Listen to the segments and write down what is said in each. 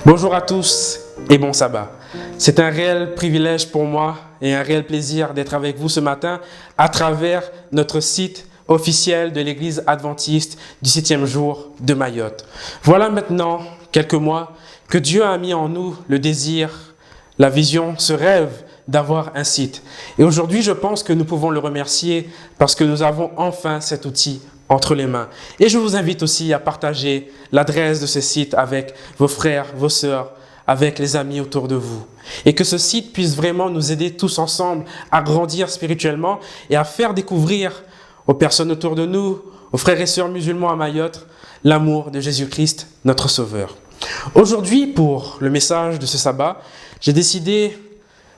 Bonjour à tous et bon sabbat. C'est un réel privilège pour moi et un réel plaisir d'être avec vous ce matin à travers notre site officiel de l'Église adventiste du 7e jour de Mayotte. Voilà maintenant quelques mois que Dieu a mis en nous le désir, la vision, ce rêve d'avoir un site. Et aujourd'hui, je pense que nous pouvons le remercier parce que nous avons enfin cet outil entre les mains. Et je vous invite aussi à partager l'adresse de ce site avec vos frères, vos sœurs, avec les amis autour de vous. Et que ce site puisse vraiment nous aider tous ensemble à grandir spirituellement et à faire découvrir aux personnes autour de nous, aux frères et sœurs musulmans à Mayotte, l'amour de Jésus-Christ, notre Sauveur. Aujourd'hui, pour le message de ce sabbat, j'ai décidé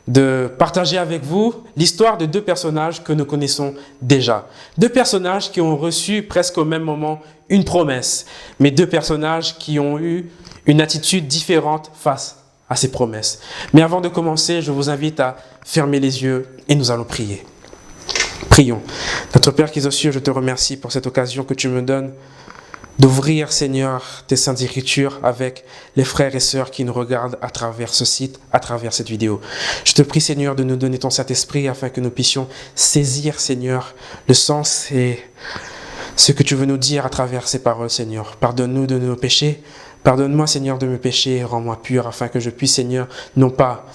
de partager avec vous l'histoire de deux personnages que nous connaissons déjà. Deux personnages qui ont reçu presque au même moment une promesse, mais deux personnages qui ont eu une attitude différente face à ces promesses. Mais avant de commencer, je vous invite à fermer les yeux et nous allons prier. Prions. Notre Père qui es aux cieux, je te remercie pour cette occasion que tu me donnes d'ouvrir, Seigneur, tes saintes écritures avec les frères et sœurs qui nous regardent à travers ce site, à travers cette vidéo. Je te prie, Seigneur, de nous donner ton Saint-Esprit afin que nous puissions saisir, Seigneur, le sens et ce que tu veux nous dire à travers ces paroles, Seigneur. Pardonne-nous de nos péchés. Pardonne-moi, Seigneur, de mes péchés. Rends-moi pur afin que je puisse, Seigneur, non pas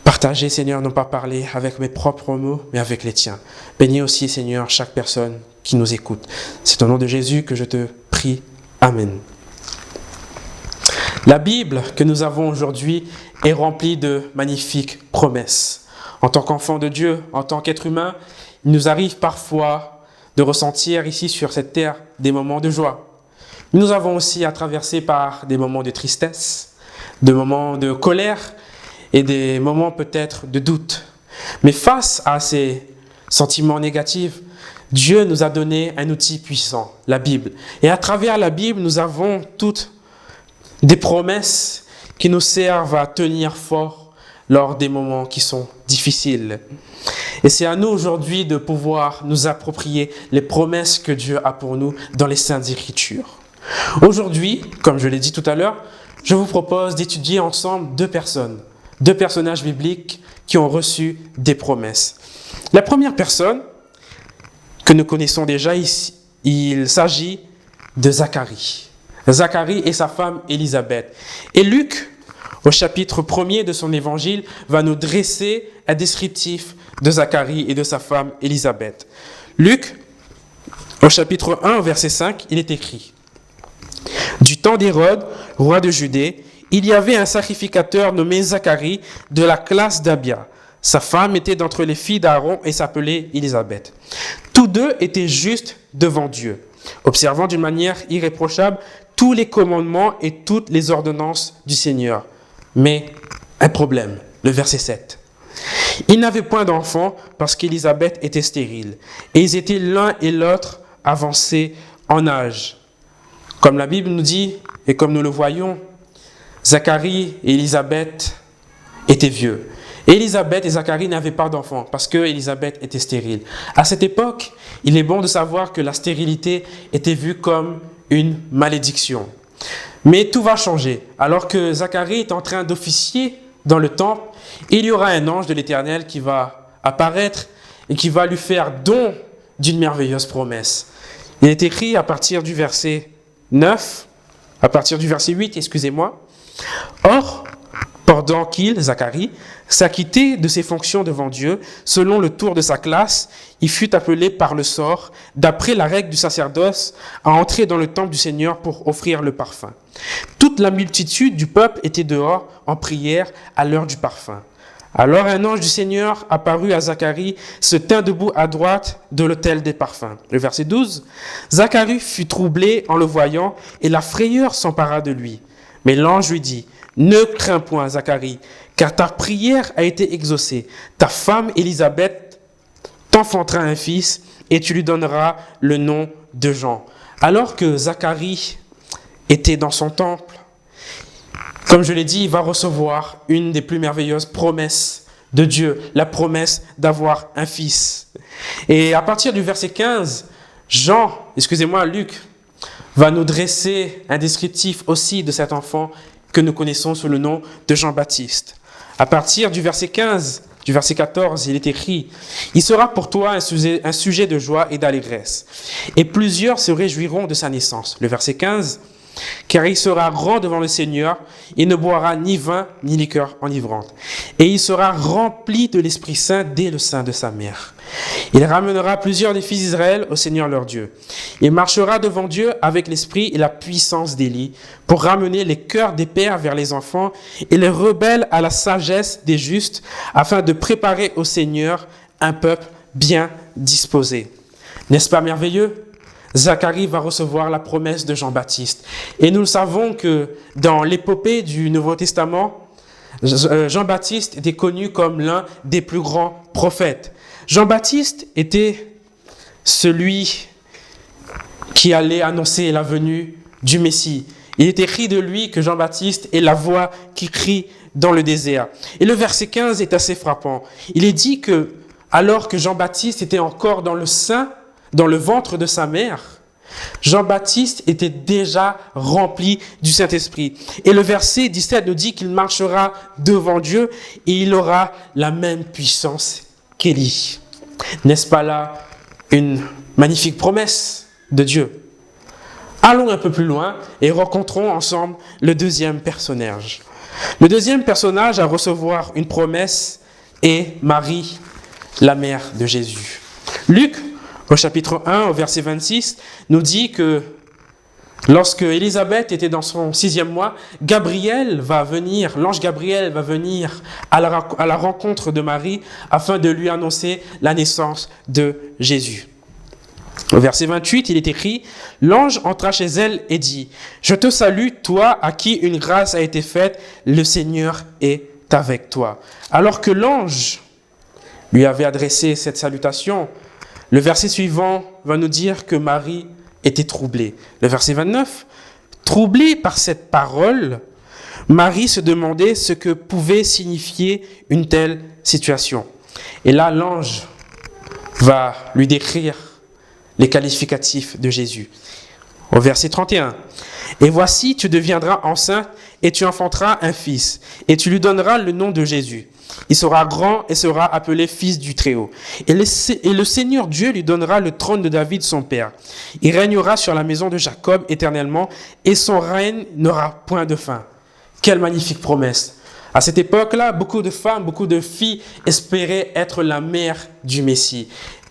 partager, Seigneur, non pas parler avec mes propres mots, mais avec les tiens. Bénis aussi, Seigneur, chaque personne qui nous écoute. C'est au nom de Jésus que je te prie. Amen. La Bible que nous avons aujourd'hui est remplie de magnifiques promesses. En tant qu'enfant de Dieu, en tant qu'être humain, il nous arrive parfois de ressentir ici sur cette terre des moments de joie. Nous avons aussi à traverser par des moments de tristesse, des moments de colère et des moments peut-être de doute. Mais face à ces sentiments négatifs, Dieu nous a donné un outil puissant, la Bible. Et à travers la Bible, nous avons toutes des promesses qui nous servent à tenir fort lors des moments qui sont difficiles. Et c'est à nous aujourd'hui de pouvoir nous approprier les promesses que Dieu a pour nous dans les Saintes Écritures. Aujourd'hui, comme je l'ai dit tout à l'heure, je vous propose d'étudier ensemble deux personnages bibliques qui ont reçu des promesses. La première personne que nous connaissons déjà ici, il s'agit de Zacharie. Zacharie et sa femme Élisabeth. Et Luc, au chapitre 1er de son évangile, va nous dresser un descriptif de Zacharie et de sa femme Élisabeth. Luc, au chapitre 1, verset 5, il est écrit: « Du temps d'Hérode, roi de Judée, il y avait un sacrificateur nommé Zacharie de la classe d'Abia. Sa femme était d'entre les filles d'Aaron et s'appelait Élisabeth. Tous deux étaient justes devant Dieu, observant d'une manière irréprochable tous les commandements et toutes les ordonnances du Seigneur. Mais un problème, le verset 7. Ils n'avaient point d'enfants parce qu'Élisabeth était stérile, et ils étaient l'un et l'autre avancés en âge. Comme la Bible nous dit, et comme nous le voyons, Zacharie et Élisabeth étaient vieux. Élisabeth et Zacharie n'avaient pas d'enfants parce que Élisabeth était stérile. À cette époque, il est bon de savoir que la stérilité était vue comme une malédiction. Mais tout va changer. Alors que Zacharie est en train d'officier dans le temple, il y aura un ange de l'Éternel qui va apparaître et qui va lui faire don d'une merveilleuse promesse. Il est écrit à partir du verset 9, à partir du verset 8, excusez-moi. Or, pendant qu'il, Zacharie, s'acquittait de ses fonctions devant Dieu, selon le tour de sa classe, il fut appelé par le sort, d'après la règle du sacerdoce, à entrer dans le temple du Seigneur pour offrir le parfum. Toute la multitude du peuple était dehors en prière à l'heure du parfum. Alors un ange du Seigneur apparut à Zacharie, se tint debout à droite de l'autel des parfums. Le verset 12. Zacharie fut troublé en le voyant, et la frayeur s'empara de lui. Mais l'ange lui dit: ne crains point, Zacharie, car ta prière a été exaucée. Ta femme Élisabeth t'enfantera un fils et tu lui donneras le nom de Jean. Alors que Zacharie était dans son temple, comme je l'ai dit, il va recevoir une des plus merveilleuses promesses de Dieu, la promesse d'avoir un fils. Et à partir du verset 15, Luc va nous dresser un descriptif aussi de cet enfant que nous connaissons sous le nom de Jean-Baptiste. À partir du verset 15, du verset 14, il est écrit « Il sera pour toi un sujet de joie et d'allégresse, et plusieurs se réjouiront de sa naissance. » Le verset 15 « Car il sera grand devant le Seigneur, il ne boira ni vin ni liqueur enivrante, et il sera rempli de l'Esprit Saint dès le sein de sa mère. Il ramènera plusieurs des fils d'Israël au Seigneur leur Dieu. Il marchera devant Dieu avec l'esprit et la puissance d'Élie pour ramener les cœurs des pères vers les enfants et les rebelles à la sagesse des justes, afin de préparer au Seigneur un peuple bien disposé. » N'est-ce pas merveilleux? Zacharie va recevoir la promesse de Jean-Baptiste. Et nous le savons que dans l'épopée du Nouveau Testament, Jean-Baptiste était connu comme l'un des plus grands prophètes. Jean-Baptiste était celui qui allait annoncer la venue du Messie. Il est écrit de lui que Jean-Baptiste est la voix qui crie dans le désert. Et le verset 15 est assez frappant. Il est dit que, alors que Jean-Baptiste était encore dans le ventre de sa mère, Jean-Baptiste était déjà rempli du Saint-Esprit. Et le verset 17 nous dit qu'il marchera devant Dieu et il aura la même puissance qu'Élie. N'est-ce pas là une magnifique promesse de Dieu? Allons un peu plus loin et rencontrons ensemble le deuxième personnage. Le deuxième personnage à recevoir une promesse est Marie, la mère de Jésus. Luc, au chapitre 1, au verset 26, nous dit que lorsque Élisabeth était dans son 6e mois, l'ange Gabriel va venir à la rencontre de Marie afin de lui annoncer la naissance de Jésus. Au verset 28, il est écrit « L'ange entra chez elle et dit « Je te salue, toi à qui une grâce a été faite, le Seigneur est avec toi. » Alors que l'ange lui avait adressé cette salutation, le verset suivant va nous dire que Marie était troublée. Le verset 29, « Troublée par cette parole, Marie se demandait ce que pouvait signifier une telle situation. » Et là, l'ange va lui décrire les qualificatifs de Jésus. Au verset 31, « Et voici, tu deviendras enceinte et tu enfanteras un fils, et tu lui donneras le nom de Jésus. Il sera grand et sera appelé fils du Très-Haut. Et le Seigneur Dieu lui donnera le trône de David son père. Il régnera sur la maison de Jacob éternellement, et son règne n'aura point de fin. » Quelle magnifique promesse! À cette époque-là, beaucoup de femmes, beaucoup de filles espéraient être la mère du Messie.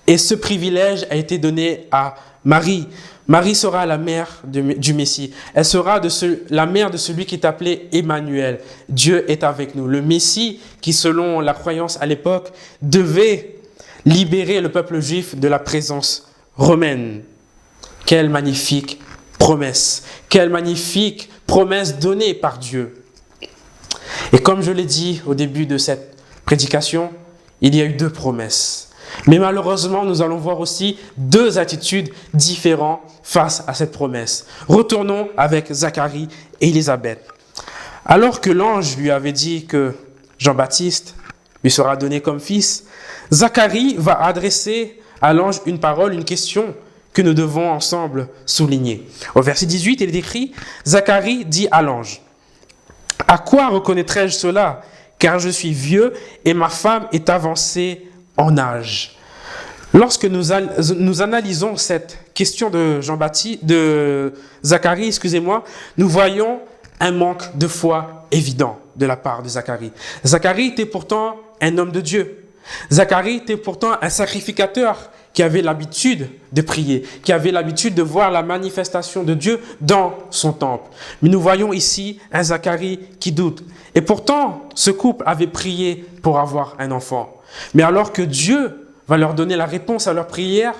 Et ce privilège a été donné à Marie. Marie sera la mère du Messie. Elle sera la mère de celui qui est appelé Emmanuel. Dieu est avec nous. Le Messie, qui selon la croyance à l'époque, devait libérer le peuple juif de la présence romaine. Quelle magnifique promesse! Quelle magnifique promesse donnée par Dieu! Et comme je l'ai dit au début de cette prédication, il y a eu 2 promesses. Mais malheureusement, nous allons voir aussi 2 attitudes différentes face à cette promesse. Retournons avec Zacharie et Élisabeth. Alors que l'ange lui avait dit que Jean-Baptiste lui sera donné comme fils, Zacharie va adresser à l'ange une parole, une question que nous devons ensemble souligner. Au verset 18, il est écrit « Zacharie dit à l'ange, « À quoi reconnaîtrai-je cela? Car je suis vieux et ma femme est avancée en âge. » Lorsque nous analysons cette question de Zacharie, nous voyons un manque de foi évident de la part de Zacharie. Zacharie était pourtant un homme de Dieu. Zacharie était pourtant un sacrificateur qui avait l'habitude de prier, qui avait l'habitude de voir la manifestation de Dieu dans son temple. Mais nous voyons ici un Zacharie qui doute. Et pourtant, ce couple avait prié pour avoir un enfant. Mais alors que Dieu va leur donner la réponse à leur prière,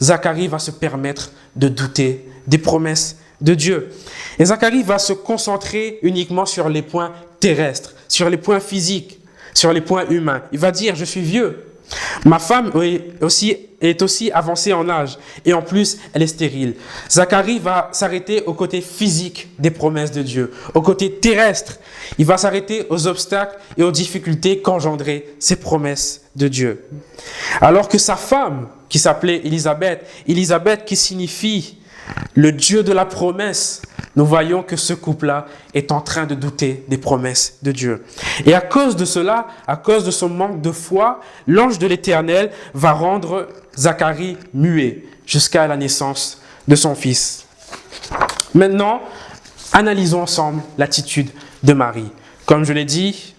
Zacharie va se permettre de douter des promesses de Dieu. Et Zacharie va se concentrer uniquement sur les points terrestres, sur les points physiques, sur les points humains. Il va dire « Je suis vieux. Ma femme est aussi avancée en âge et en plus, elle est stérile. » Zacharie va s'arrêter au côté physique des promesses de Dieu, au côté terrestre. Il va s'arrêter aux obstacles et aux difficultés qu'engendraient ces promesses de Dieu. Alors que sa femme, qui s'appelait Élisabeth qui signifie le Dieu de la promesse, nous voyons que ce couple-là est en train de douter des promesses de Dieu. Et à cause de cela, à cause de son manque de foi, l'ange de l'Éternel va rendre Zacharie muet jusqu'à la naissance de son fils. Maintenant, analysons ensemble l'attitude de Marie. Comme je l'ai dit,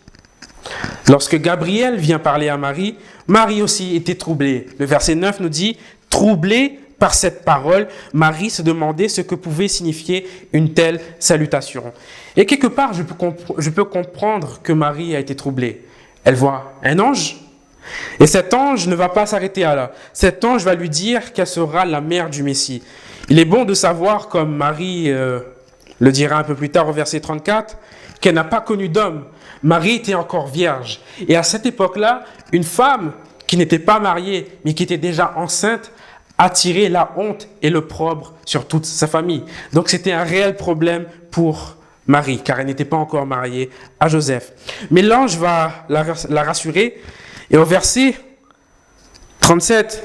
lorsque Gabriel vient parler à Marie, Marie aussi était troublée. Le verset 9 nous dit « Troublée par cette parole, Marie se demandait ce que pouvait signifier une telle salutation. » Et quelque part, je peux comprendre que Marie a été troublée. Elle voit un ange, et cet ange ne va pas s'arrêter à là. Cet ange va lui dire qu'elle sera la mère du Messie. Il est bon de savoir, comme Marie le dira un peu plus tard au verset 34, qu'elle n'a pas connu d'homme. Marie était encore vierge. Et à cette époque-là, une femme qui n'était pas mariée, mais qui était déjà enceinte, attirait la honte et l'opprobre sur toute sa famille. Donc c'était un réel problème pour Marie, car elle n'était pas encore mariée à Joseph. Mais l'ange va la rassurer. Et au verset 37,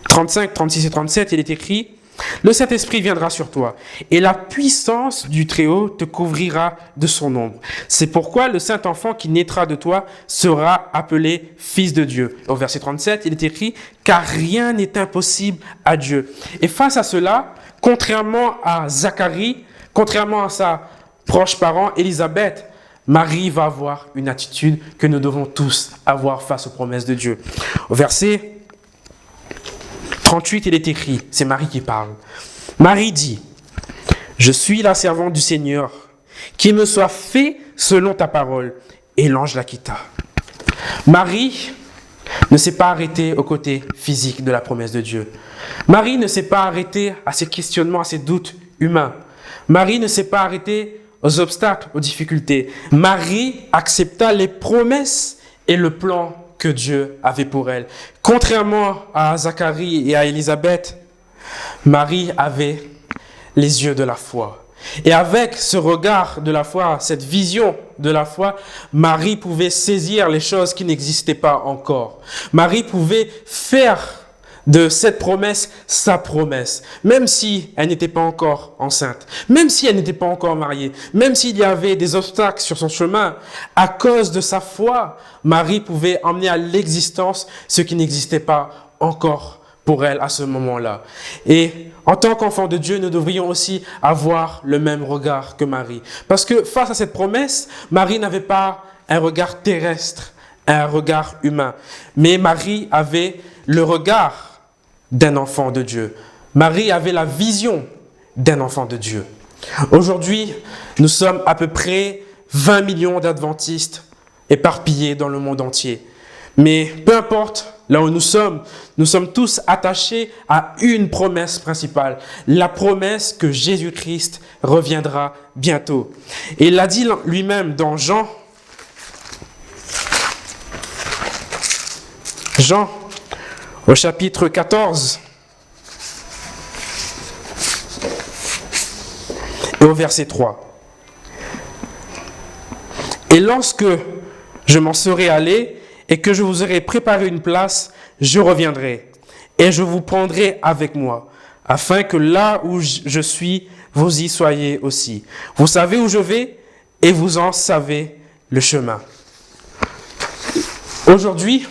35, 36 et 37, il est écrit « Le Saint-Esprit viendra sur toi, et la puissance du Très-Haut te couvrira de son ombre. C'est pourquoi le Saint-Enfant qui naîtra de toi sera appelé Fils de Dieu. » Au verset 37, il est écrit « Car rien n'est impossible à Dieu. » Et face à cela, contrairement à Zacharie, contrairement à sa proche parent Élisabeth, Marie va avoir une attitude que nous devons tous avoir face aux promesses de Dieu. Au verset 38, il est écrit, c'est Marie qui parle. Marie dit, « Je suis la servante du Seigneur, qu'il me soit fait selon ta parole. » Et l'ange la quitta. Marie ne s'est pas arrêtée au côté physique de la promesse de Dieu. Marie ne s'est pas arrêtée à ses questionnements, à ses doutes humains. Marie ne s'est pas arrêtée aux obstacles, aux difficultés. Marie accepta les promesses et le plan que Dieu avait pour elle. Contrairement à Zacharie et à Élisabeth, Marie avait les yeux de la foi. Et avec ce regard de la foi, cette vision de la foi, Marie pouvait saisir les choses qui n'existaient pas encore. Marie pouvait faire de cette promesse sa promesse, même si elle n'était pas encore enceinte, même si elle n'était pas encore mariée, même s'il y avait des obstacles sur son chemin, à cause de sa foi, Marie pouvait emmener à l'existence ce qui n'existait pas encore pour elle à ce moment-là. Et en tant qu'enfant de Dieu, nous devrions aussi avoir le même regard que Marie. Parce que face à cette promesse, Marie n'avait pas un regard terrestre, un regard humain, mais Marie avait le regard d'un enfant de Dieu. Marie avait la vision d'un enfant de Dieu. Aujourd'hui, nous sommes à peu près 20 millions d'adventistes éparpillés dans le monde entier. Mais peu importe là où nous sommes tous attachés à une promesse principale, la promesse que Jésus-Christ reviendra bientôt. Et il l'a dit lui-même dans Jean, au chapitre 14 et au verset 3. Et lorsque je m'en serai allé et que je vous aurai préparé une place, je reviendrai et je vous prendrai avec moi, afin que là où je suis, vous y soyez aussi. Vous savez où je vais et vous en savez le chemin. Aujourd'hui,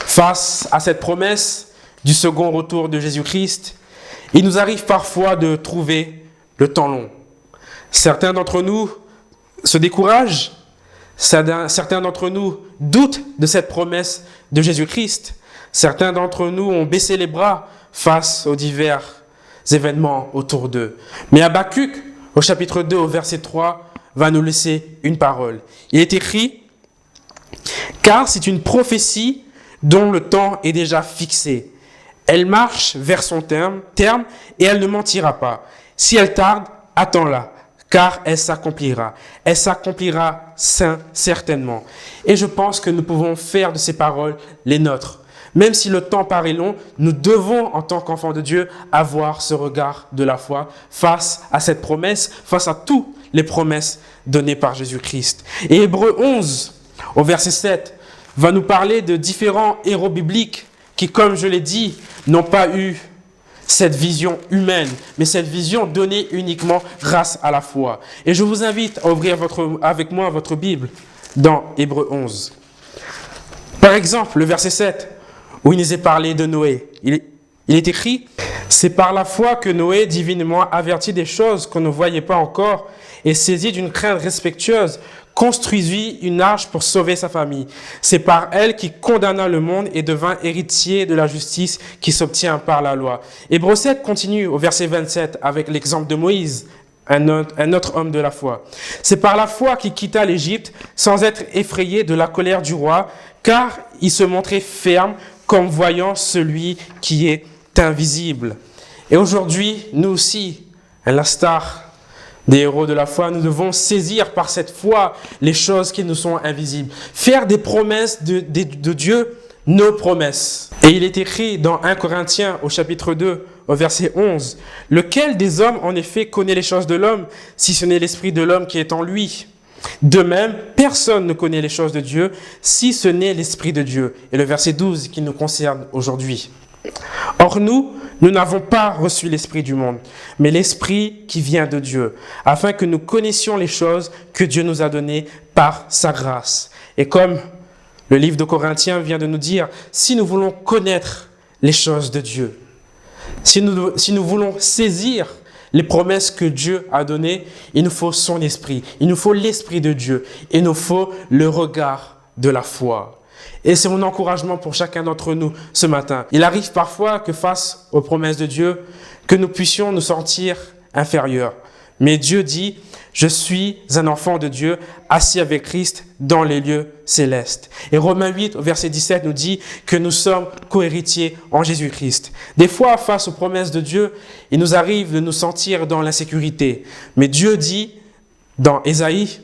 face à cette promesse du second retour de Jésus-Christ, il nous arrive parfois de trouver le temps long. Certains d'entre nous se découragent, certains d'entre nous doutent de cette promesse de Jésus-Christ, certains d'entre nous ont baissé les bras face aux divers événements autour d'eux. Mais Habakkuk, au chapitre 2, au verset 3, va nous laisser une parole. Il est écrit « Car c'est une prophétie dont le temps est déjà fixé. Elle marche vers son terme et elle ne mentira pas. Si elle tarde, attends-la, car elle s'accomplira. Elle s'accomplira certainement. » Et je pense que nous pouvons faire de ces paroles les nôtres. Même si le temps paraît long, nous devons, en tant qu'enfants de Dieu, avoir ce regard de la foi face à cette promesse, face à toutes les promesses données par Jésus-Christ. Et Hébreux 11, au verset 7, va nous parler de différents héros bibliques qui, comme je l'ai dit, n'ont pas eu cette vision humaine, mais cette vision donnée uniquement grâce à la foi. Et je vous invite à ouvrir avec moi votre Bible dans Hébreux 11. Par exemple, le verset 7, où il nous est parlé de Noé. Il est écrit « C'est par la foi que Noé, divinement averti des choses qu'on ne voyait pas encore, et saisi d'une crainte respectueuse, construisit une arche pour sauver sa famille. C'est par elle qu'il condamna le monde et devint héritier de la justice qui s'obtient par la loi. » Hébreux 7 continue au verset 27 avec l'exemple de Moïse, un autre homme de la foi. « C'est par la foi qu'il quitta l'Égypte sans être effrayé de la colère du roi, car il se montrait ferme comme voyant celui qui est invisible. » Et aujourd'hui, nous aussi, à l'instar des héros de la foi, nous devons saisir par cette foi les choses qui nous sont invisibles. Faire des promesses de Dieu, nos promesses. Et il est écrit dans 1 Corinthiens au chapitre 2, au verset 11, « Lequel des hommes en effet connaît les choses de l'homme, si ce n'est l'esprit de l'homme qui est en lui ? De même, personne ne connaît les choses de Dieu, si ce n'est l'esprit de Dieu. » Et le verset 12 qui nous concerne aujourd'hui. Or nous n'avons pas reçu l'esprit du monde, mais l'esprit qui vient de Dieu, afin que nous connaissions les choses que Dieu nous a données par sa grâce. Et comme le livre de Corinthiens vient de nous dire, si nous voulons connaître les choses de Dieu, si nous voulons saisir les promesses que Dieu a données, il nous faut son esprit, il nous faut l'esprit de Dieu, il nous faut le regard de la foi. Et c'est mon encouragement pour chacun d'entre nous ce matin. Il arrive parfois que face aux promesses de Dieu, que nous puissions nous sentir inférieurs. Mais Dieu dit, je suis un enfant de Dieu, assis avec Christ dans les lieux célestes. Et Romains 8, au verset 17, nous dit que nous sommes co-héritiers en Jésus-Christ. Des fois, face aux promesses de Dieu, il nous arrive de nous sentir dans l'insécurité. Mais Dieu dit, dans Ésaïe,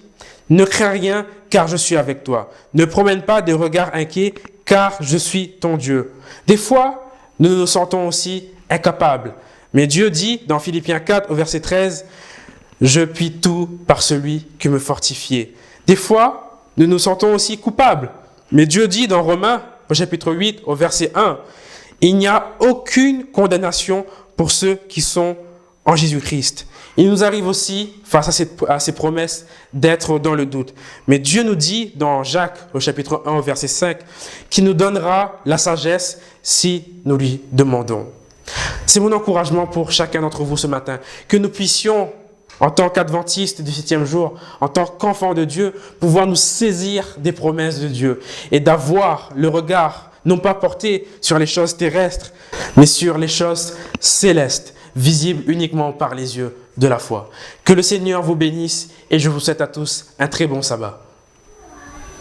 ne crains rien, car je suis avec toi. Ne promène pas des regards inquiets, car je suis ton Dieu. Des fois, nous nous sentons aussi incapables. Mais Dieu dit, dans Philippiens 4, au verset 13, « Je puis tout par celui qui me fortifie. » Des fois, nous nous sentons aussi coupables. Mais Dieu dit, dans Romains, au chapitre 8, au verset 1, « Il n'y a aucune condamnation pour ceux qui sont en Jésus-Christ. » Il nous arrive aussi, face à ces promesses, d'être dans le doute. Mais Dieu nous dit, dans Jacques, au chapitre 1, au verset 5, qu'il nous donnera la sagesse si nous lui demandons. C'est mon encouragement pour chacun d'entre vous ce matin, que nous puissions, en tant qu'adventistes du 7e jour, en tant qu'enfants de Dieu, pouvoir nous saisir des promesses de Dieu et d'avoir le regard, non pas porté sur les choses terrestres, mais sur les choses célestes, visibles uniquement par les yeux de la foi. Que le Seigneur vous bénisse et je vous souhaite à tous un très bon sabbat.